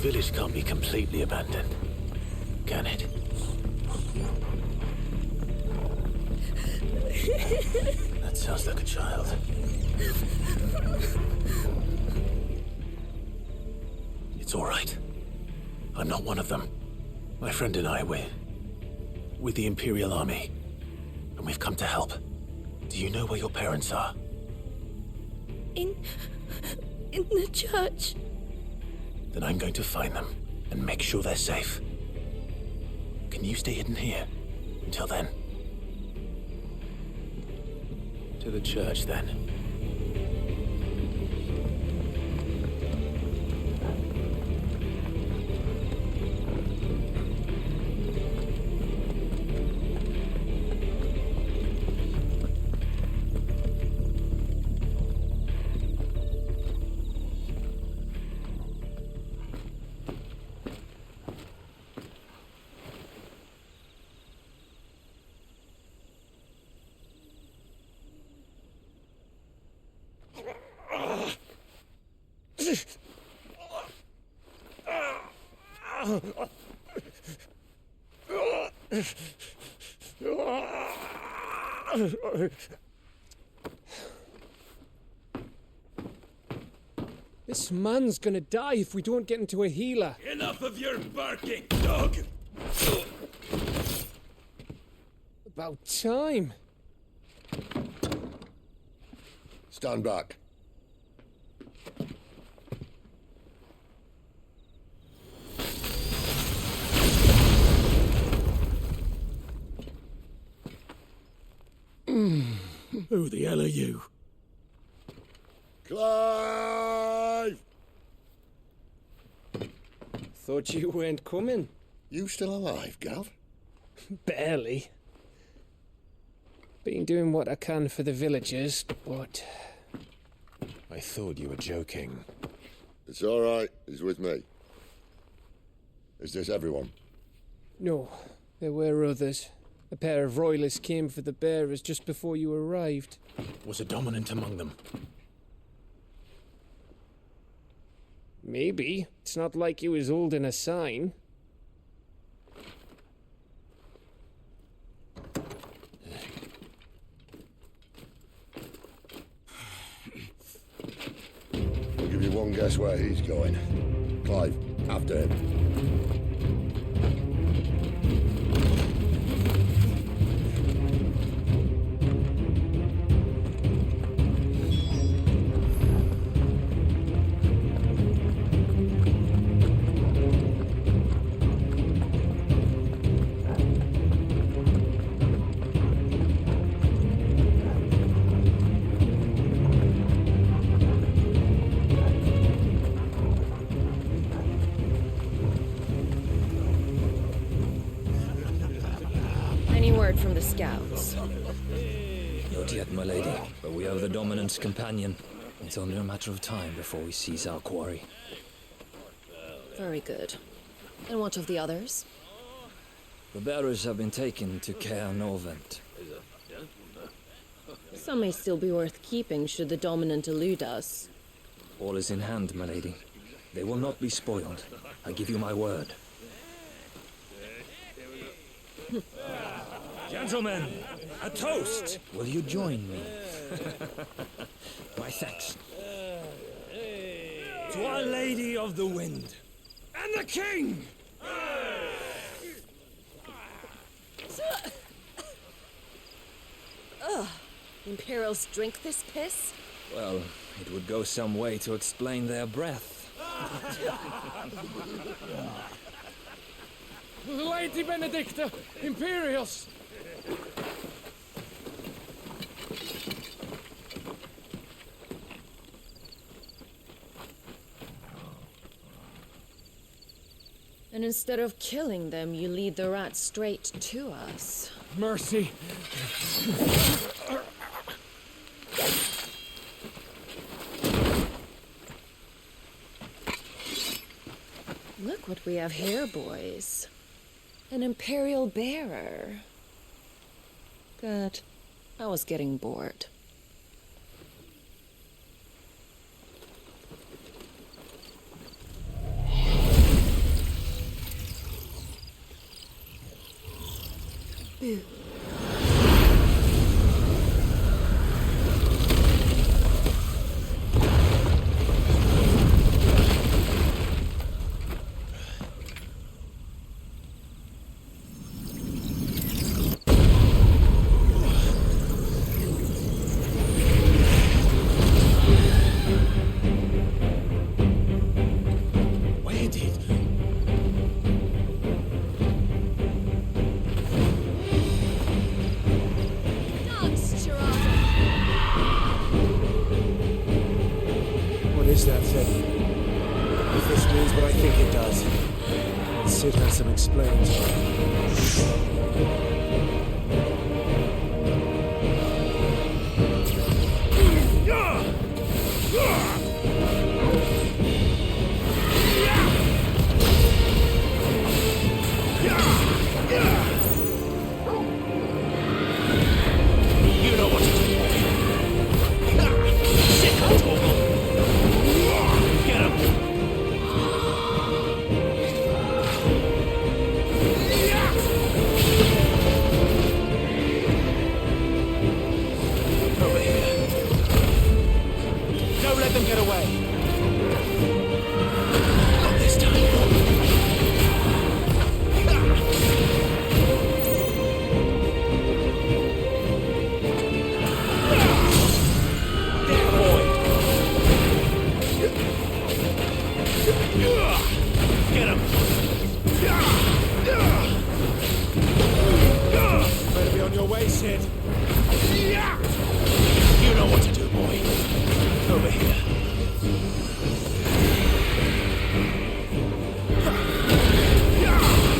village can't be completely abandoned, can it? That sounds like a child. It's all right. I'm not one of them. My friend and I, we're with the Imperial Army, and we've come to help. Do you know where your parents are? In the church. Then I'm going to find them and make sure they're safe. Can you stay hidden here until then? To the church, then. This man's gonna die if we don't get into a healer. Enough of your barking, dog! About time. Stand back. Who the hell are you? Clive! Thought you weren't coming. You still alive, Gav? Barely. Been doing what I can for the villagers, but... I thought you were joking. It's all right. He's with me. Is this everyone? No, there were others. A pair of royalists came for the bearers just before you arrived. Was a dominant among them? Maybe. It's not like he was holding a sign. I'll give you one guess where he's going. Clive, after him. From the scouts. Not yet, my lady, but we have the Dominant's companion. It's only a matter of time before we seize our quarry. Very good. And what of the others? The bearers have been taken to Caer Norwent. Some may still be worth keeping should the Dominant elude us. All is in hand, my lady. They will not be spoiled. I give you my word. Gentlemen, a toast! Will you join me? My thanks. To Our Lady of the Wind. And the King! Ugh. Imperials drink this piss? Well, it would go some way to explain their breath. Lady Benedicta! Imperials! And instead of killing them, you lead the rats straight to us. Mercy! Look what we have here, boys. An Imperial bearer. Good. I was getting bored. taboo. What is that thing? If this means what I think it does, Sid has some explaining to You know what to do. Sick of Torgal. Get him. Over here. Don't let them get away. Not this time. Get him! Better be on your way, Sid. You know what to do, boy. Over here.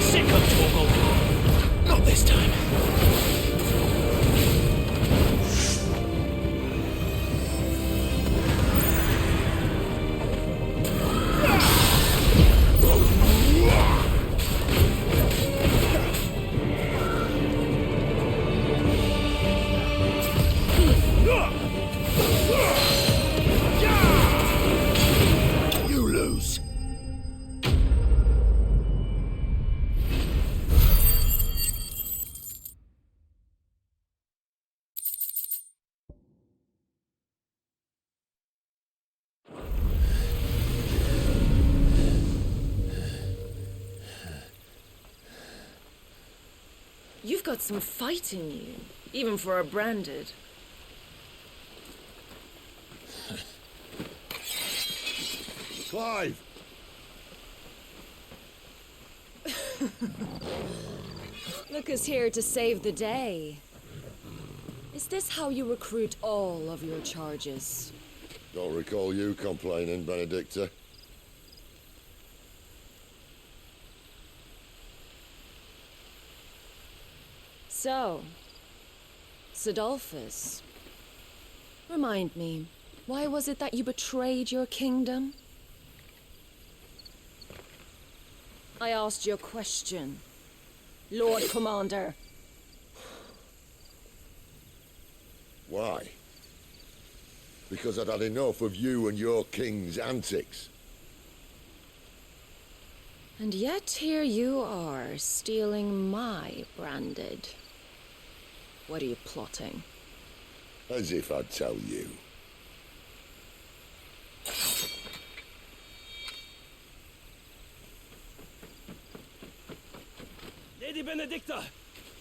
Sick of Torgal. Not this time. You lose. You've got some fight in you, even for a branded. Clive! Look who's here to save the day. Is this how you recruit all of your charges? Don't recall you complaining, Benedicta. So, Sidolphus, remind me, why was it that you betrayed your kingdom? I asked you a question, Lord Commander. Why? Because I'd had enough of you and your king's antics. And yet here you are, stealing my branded. What are you plotting? As if I'd tell you. Lady Benedicta,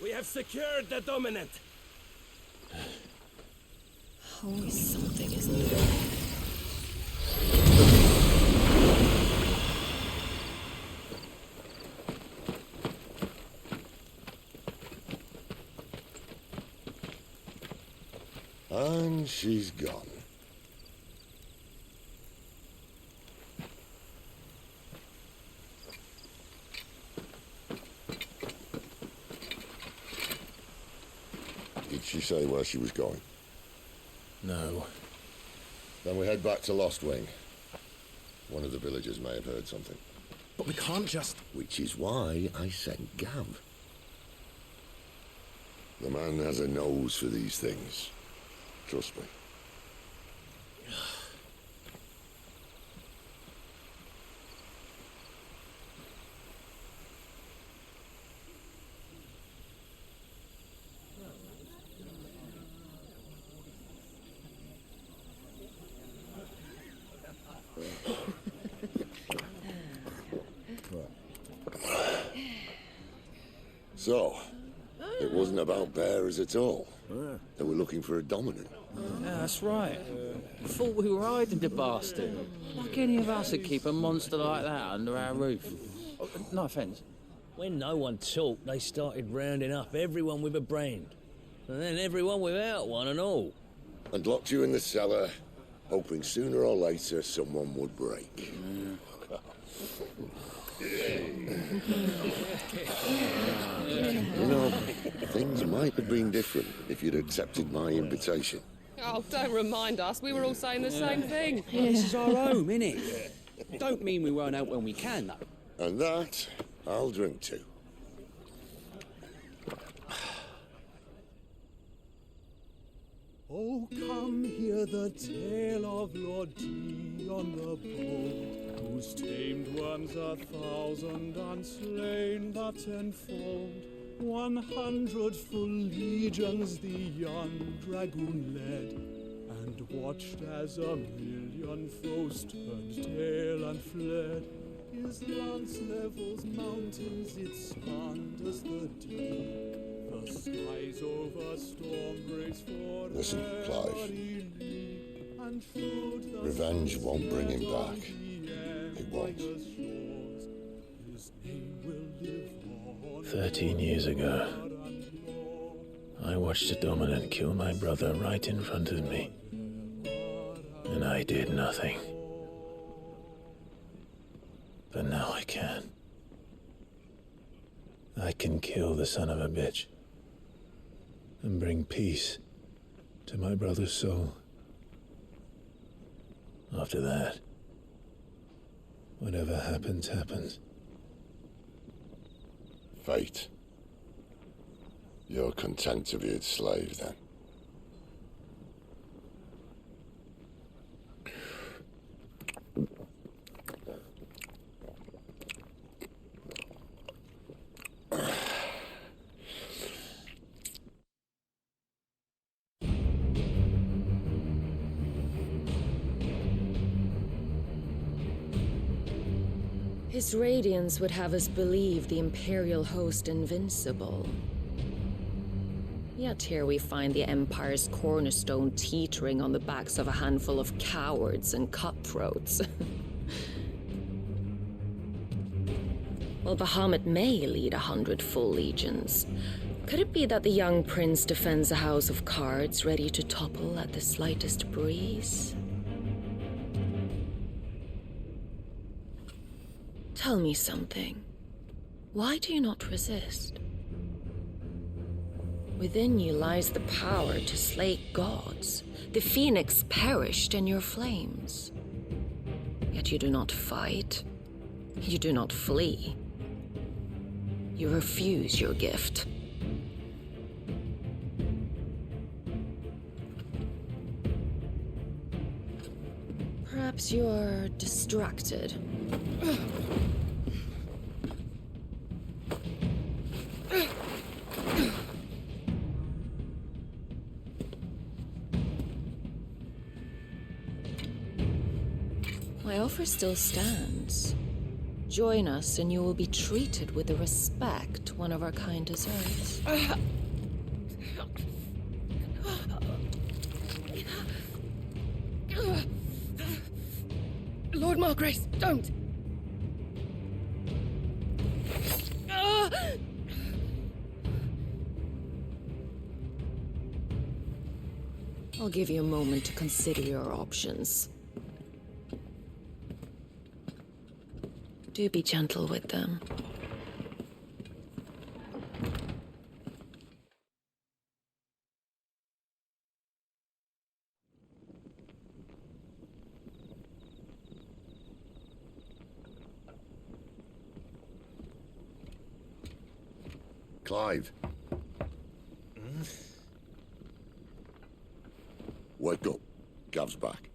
we have secured the dominant. Always something, isn't there? And she's gone. Did she say where she was going? No. Then we head back to Lostwing. One of the villagers may have heard something. But we can't just... Which is why I sent Gav. The man has a nose for these things. Trust me. So, it wasn't about bearers at all. They were looking for a dominant. Yeah, that's right. Thought we were hiding the bastard. Like any of us would keep a monster like that under our roof. Oh, no offence. When no one talked, they started rounding up everyone with a brain. And then everyone without one and all. And locked you in the cellar, hoping sooner or later someone would break. You know, things might have been different if you'd accepted my invitation. Oh, don't remind us. We were all saying the same thing. This is our home, innit? Don't mean we won't out when we can, though. And that, I'll drink to. Oh, come hear the tale of Lord Dion the Bold, who's tamed worms 1,000 and slain the 10-fold. 100 full legions the young dragoon led, and watched as 1,000,000 foes turned tail and fled. His lance levels mountains, it spanders the deep. The skies over storm breaks for Listen, Clive. Revenge won't bring him back. It won't. 13 years ago, I watched a dominant kill my brother right in front of me. And I did nothing. But now I can. I can kill the son of a bitch and bring peace to my brother's soul. After that, whatever happens, happens. Fate. You're content to be its slave, then? His radiance would have us believe the Imperial host invincible. Yet here we find the Empire's cornerstone teetering on the backs of a handful of cowards and cutthroats. Well, Bahamut may lead 100 full legions. Could it be that the young prince defends a house of cards ready to topple at the slightest breeze? Tell me something. Why do you not resist? Within you lies the power to slay gods. The phoenix perished in your flames. Yet you do not fight. You do not flee. You refuse your gift. Perhaps you're distracted. My offer still stands. Join us and you will be treated with the respect one of our kind deserves. Lord Margrace, don't! I'll give you a moment to consider your options. Do be gentle with them. Clive. Wake up. Gav's back.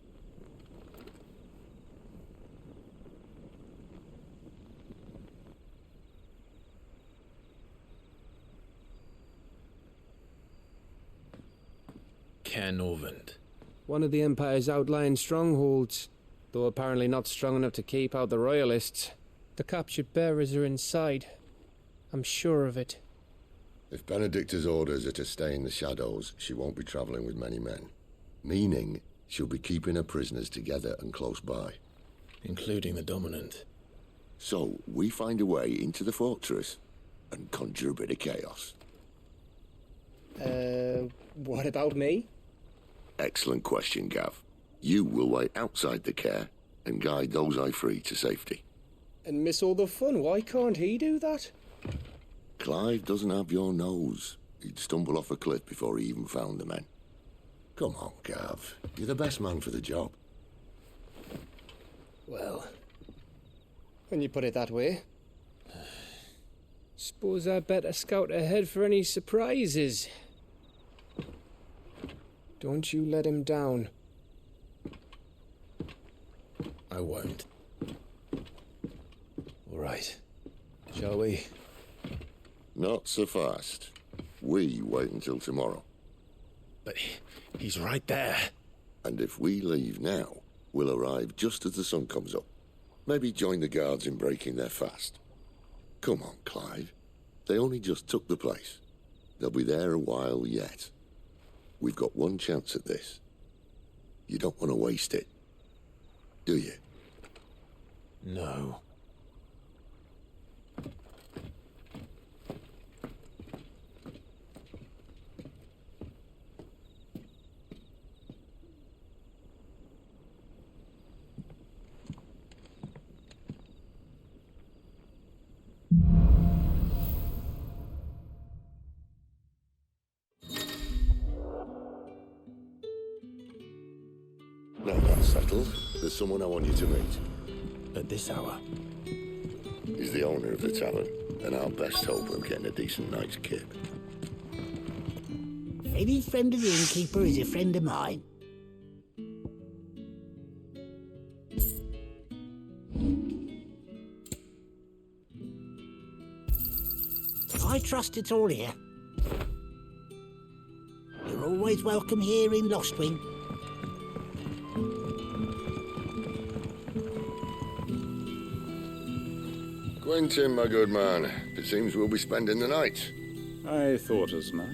Caer Norwent. One of the Empire's outlying strongholds, though apparently not strong enough to keep out the Royalists. The captured bearers are inside. I'm sure of it. If Benedicta's orders are to stay in the shadows, she won't be travelling with many men. Meaning, she'll be keeping her prisoners together and close by. Including the Dominant. So, we find a way into the fortress and conjure a bit of chaos. What about me? Excellent question, Gav. You will wait outside the Caer and guide those I free to safety. And miss all the fun. Why can't he do that? Clive doesn't have your nose. He'd stumble off a cliff before he even found the men. Come on, Gav. You're the best man for the job. Well, when you put it that way. Suppose I'd better scout ahead for any surprises. Don't you let him down. I won't. All right. Shall we? Not so fast. We wait until tomorrow. But he's right there. And if we leave now, we'll arrive just as the sun comes up. Maybe join the guards in breaking their fast. Come on, Clive. They only just took the place. They'll be there a while yet. We've got one chance at this. You don't want to waste it, do you? No. Now that's settled. There's someone I want you to meet. At this hour? He's the owner of the tavern, and our best hope of getting a decent night's kip. Any friend of the innkeeper is a friend of mine. I trust it's all here. You're always welcome here in Lostwing. Quentin, my good man. It seems we'll be spending the night. I thought as much.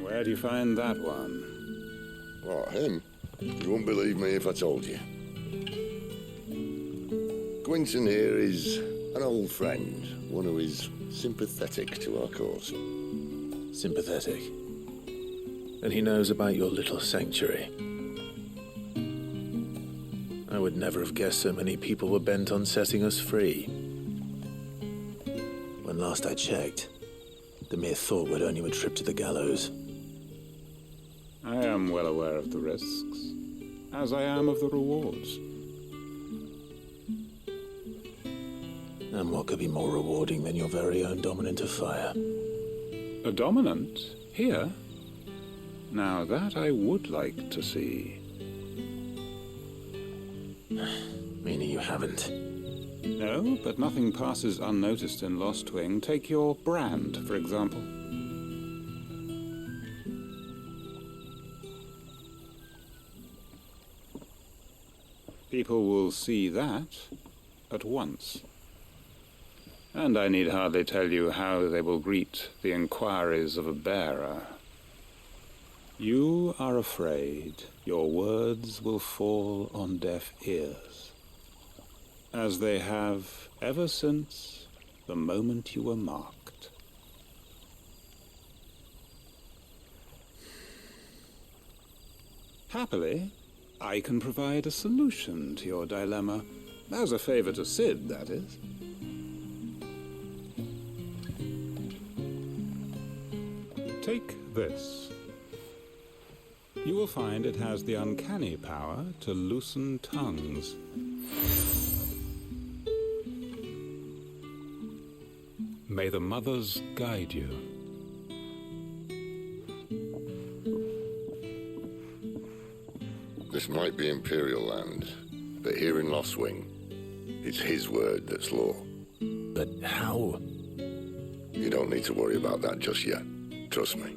Where do you find that one? What, him? You wouldn't believe me if I told you. Quentin here is an old friend, one who is sympathetic to our cause. Sympathetic? And he knows about your little sanctuary. I would never have guessed so many people were bent on setting us free. When last I checked, the mere thought would earn you a trip to the gallows. I am well aware of the risks, as I am of the rewards. And what could be more rewarding than your very own Dominant of Fire? A Dominant? Here? Now that I would like to see. Meaning you haven't? No, but nothing passes unnoticed in Lostwing. Take your brand, for example. People will see that at once. And I need hardly tell you how they will greet the inquiries of a bearer. You are afraid your words will fall on deaf ears, as they have ever since the moment you were marked. Happily, I can provide a solution to your dilemma, as a favor to Sid, that is. Take this. You will find it has the uncanny power to loosen tongues. May the mothers guide you. This might be Imperial land, but here in Lostwing, it's his word that's law. But how? You don't need to worry about that just yet. Trust me.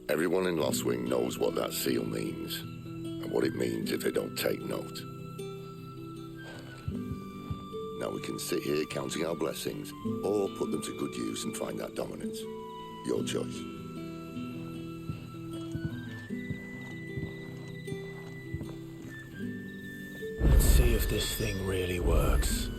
Everyone in Lostwing knows what that seal means, and what it means if they don't take note. Now we can sit here counting our blessings, or put them to good use and find that dominance. Your choice. Let's see if this thing really works.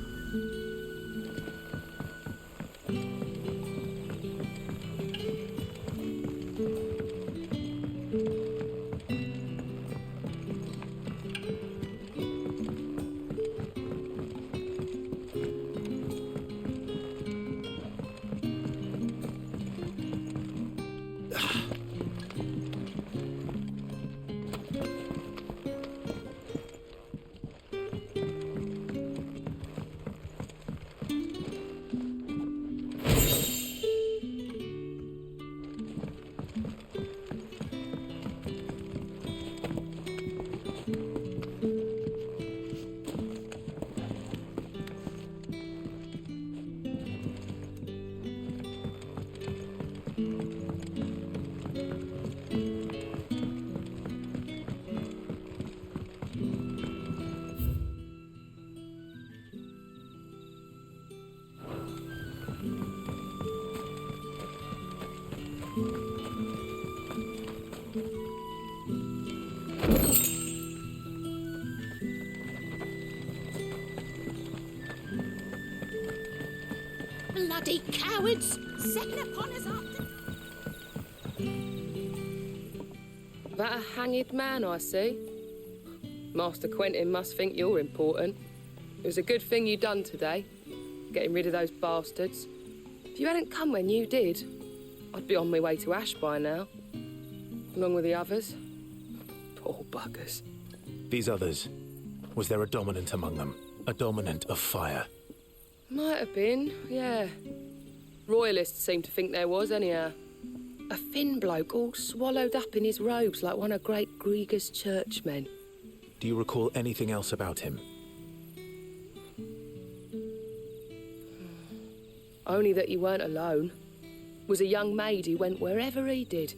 Bloody cowards! Setting upon us after... That a hanged man I see? Master Quentin must think you're important. It was a good thing you done today, getting rid of those bastards. If you hadn't come when you did, I'd be on my way to Ash by now, along with the others. Poor buggers. These others, was there a dominant among them? A dominant of fire? Might have been, yeah. Royalists seem to think there was, anyhow. A thin bloke all swallowed up in his robes like one of Great Grieger's churchmen. Do you recall anything else about him? Only that he weren't alone. Was a young maid who went wherever he did,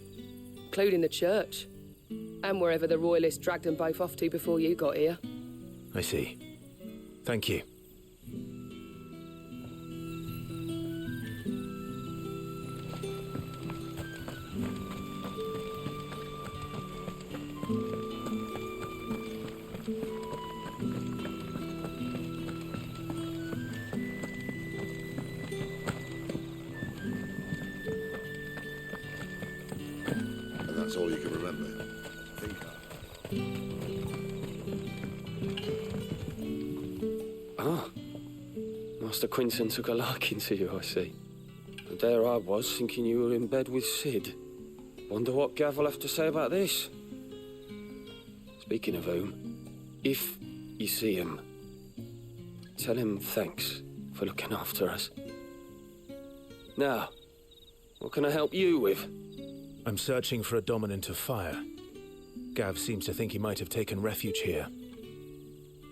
including the church, and wherever the Royalists dragged them both off to before you got here. I see. Thank you. That's all you can remember. Ah. Master Quinton took a liking to you, I see. And there I was, thinking you were in bed with Sid. Wonder what Gav will have to say about this. Speaking of whom, if you see him, tell him thanks for looking after us. Now, what can I help you with? I'm searching for a dominant of fire. Gav seems to think he might have taken refuge here.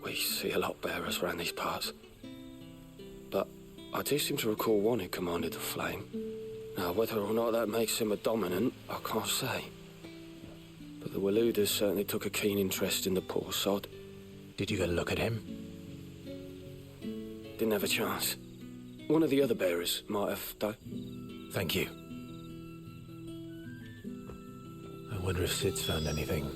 We see a lot bearers around these parts. But I do seem to recall one who commanded the flame. Now, whether or not that makes him a dominant, I can't say. But the Waluders certainly took a keen interest in the poor sod. Did you get a look at him? Didn't have a chance. One of the other bearers might have, though. Thank you. I wonder if Sid's found anything.